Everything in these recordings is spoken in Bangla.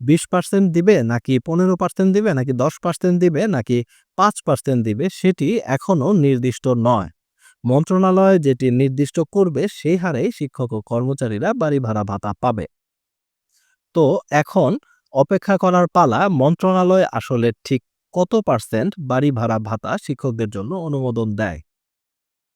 20% দিবে নাকি 15% দিবে নাকি 10% দিবে নাকি 5% দিবে সেটি এখনো নির্দিষ্ট নয়। মন্ত্রণালয় যেটি নির্দিষ্ট করবে সেই হারেই শিক্ষক ও কর্মচারীরা বাড়ি ভাড়া ভাতা পাবে। তো এখন অপেক্ষা করার পালা, মন্ত্রণালয় আসলে ঠিক কত পার্সেন্ট বাড়ি ভাড়া ভাতা শিক্ষকদের জন্য অনুমোদন দেয়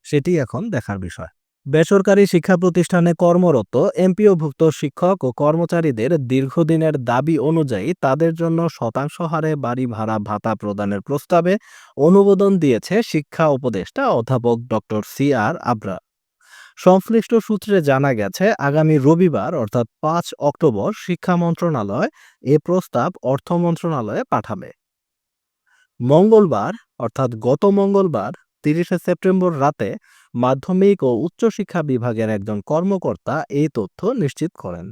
সেটি এখন দেখার বিষয়। বেসরকারি শিক্ষা প্রতিষ্ঠানে কর্মরত এমপিওভুক্ত শিক্ষক ও কর্মচারীদের দীর্ঘদিনের দাবি অনুযায়ী তাদের জন্য শতাংশ হারে বাড়ি ভাড়া ভাতা প্রদানের প্রস্তাবে অনুমোদন দিয়েছে শিক্ষা উপদেষ্টা অধ্যাপক ডক্টর সি.আর. আবরার। সংশ্লিষ্ট সূত্রে জানা গেছে, আগামী রবিবার অর্থাৎ 5 অক্টোবর শিক্ষা মন্ত্রণালয় এ প্রস্তাব অর্থ মন্ত্রণালয়ে পাঠাবে। মঙ্গলবার অর্থাৎ গত মঙ্গলবার 30শে সেপ্টেম্বর রাতে মাধ্যমিক ও উচ্চশিক্ষা বিভাগের একজন কর্মকর্তা এই তথ্য নিশ্চিত করেন।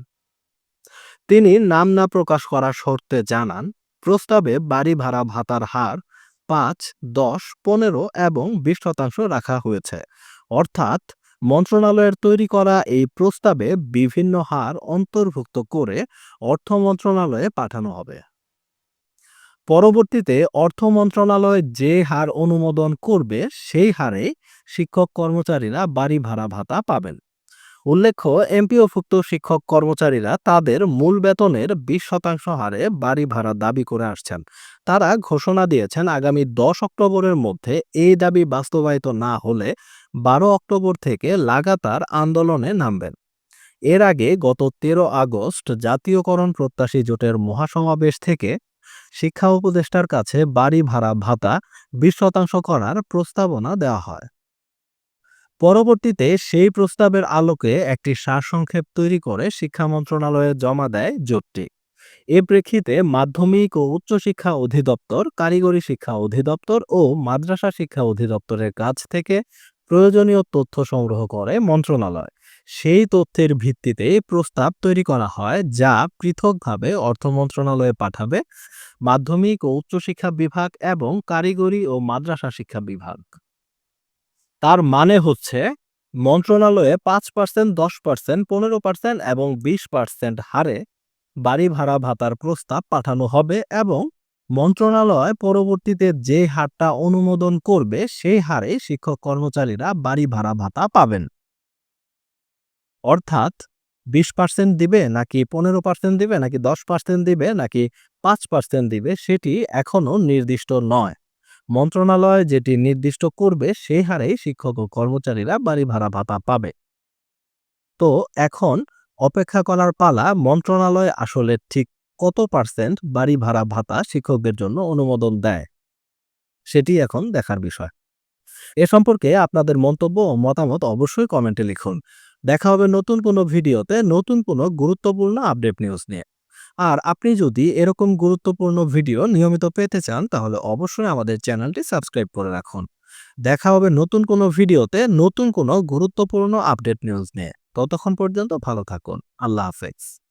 তিনি নাম না প্রকাশ করার শর্তে জানান, প্রস্তাবে বাড়ি ভাড়া ভাতার হার 5, 10, 15 এবং 20% রাখা হয়েছে। অর্থাৎ মন্ত্রণালয়ের তৈরি করা এই প্রস্তাবে বিভিন্ন হার অন্তর্ভুক্ত করে অর্থ মন্ত্রণালয়ে পাঠানো হবে। পরবর্তীতে অর্থ মন্ত্রণালয় যে হার অনুমোদন করবে সেই হারে শিক্ষক কর্মচারীরা বাড়ি ভাড়া ভাতা পাবেন। উল্লেখ্য, এমপিওভুক্ত শিক্ষক কর্মচারীরা তাদের মূল বেতনের 20% হারে বাড়ি ভাড়া দাবি করে আসছেন। তারা ঘোষণা দিয়েছেন, আগামী 10 অক্টোবরের মধ্যে এই দাবি বাস্তবায়িত না হলে 12 অক্টোবর থেকে লাগাতার আন্দোলনে নামবেন। এর আগে গত 13 আগস্ট জাতীয়করণ প্রত্যাশী জোটের মহাসমাবেশ থেকে শিক্ষা উপদেষ্টার কাছে বাড়ি ভাড়া ভাতা 20% করার প্রস্তাবনা দেওয়া হয়। পরবর্তীতে সেই প্রস্তাবের আলোকে একটি সারসংক্ষেপ তৈরি করে শিক্ষা মন্ত্রণালয়ে জমা দেয় জোটটি। এ প্রেক্ষিতে মাধ্যমিক ও উচ্চশিক্ষা অধিদপ্তর, কারিগরি শিক্ষা অধিদপ্তর ও মাদ্রাসা শিক্ষা অধিদপ্তরের কাছ থেকে প্রয়োজনীয় তথ্য সংগ্রহ করে মন্ত্রণালয়। সেই তথ্যের ভিত্তিতে প্রস্তাব তৈরি করা হয়, যা পৃথকভাবে অর্থ মন্ত্রণালয়ে পাঠাবে মাধ্যমিক ও উচ্চশিক্ষা বিভাগ এবং কারিগরি ও মাদ্রাসা শিক্ষা বিভাগ। তার মানে হচ্ছে, মন্ত্রণালয়ে 5%, 10%, 15% এবং 20% হারে বাড়ি ভাড়া ভাতার প্রস্তাব পাঠানো হবে এবং মন্ত্রণালয় পরবর্তীতে যে হারটা অনুমোদন করবে সেই হারে শিক্ষক কর্মচারীরা বাড়ি ভাড়া ভাতা পাবেন। অর্থাৎ 20% দিবে নাকি 15% দিবে নাকি 10% দিবে নাকি 5% দিবে সেটি এখনো নির্দিষ্ট নয়। মন্ত্রণালয় যেটি নির্দিষ্ট করবে সেই হারেই শিক্ষক ও কর্মচারীরা বাড়ি ভাড়া ভাতা পাবে। তো এখন অপেক্ষা করার পালা, মন্ত্রণালয় আসলে ঠিক কত পার্সেন্ট বাড়ি ভাড়া ভাতা শিক্ষকদের জন্য অনুমোদন দেয় সেটি এখন দেখার বিষয়। এ সম্পর্কে আপনাদের মন্তব্য ও মতামত অবশ্যই কমেন্টে লিখুন। দেখা হবে নতুন কোনো ভিডিওতে নতুন কোনো গুরুত্বপূর্ণ আপডেট নিউজ নিয়ে। আর আপনি যদি এরকম গুরুত্বপূর্ণ ভিডিও নিয়মিত পেতে চান তাহলে অবশ্যই আমাদের চ্যানেলটি সাবস্ক্রাইব করে রাখুন। দেখা হবে নতুন কোনো ভিডিওতে নতুন কোনো গুরুত্বপূর্ণ আপডেট নিউজ নিয়ে। ততক্ষণ পর্যন্ত ভালো থাকুন। আল্লাহ হাফেজ।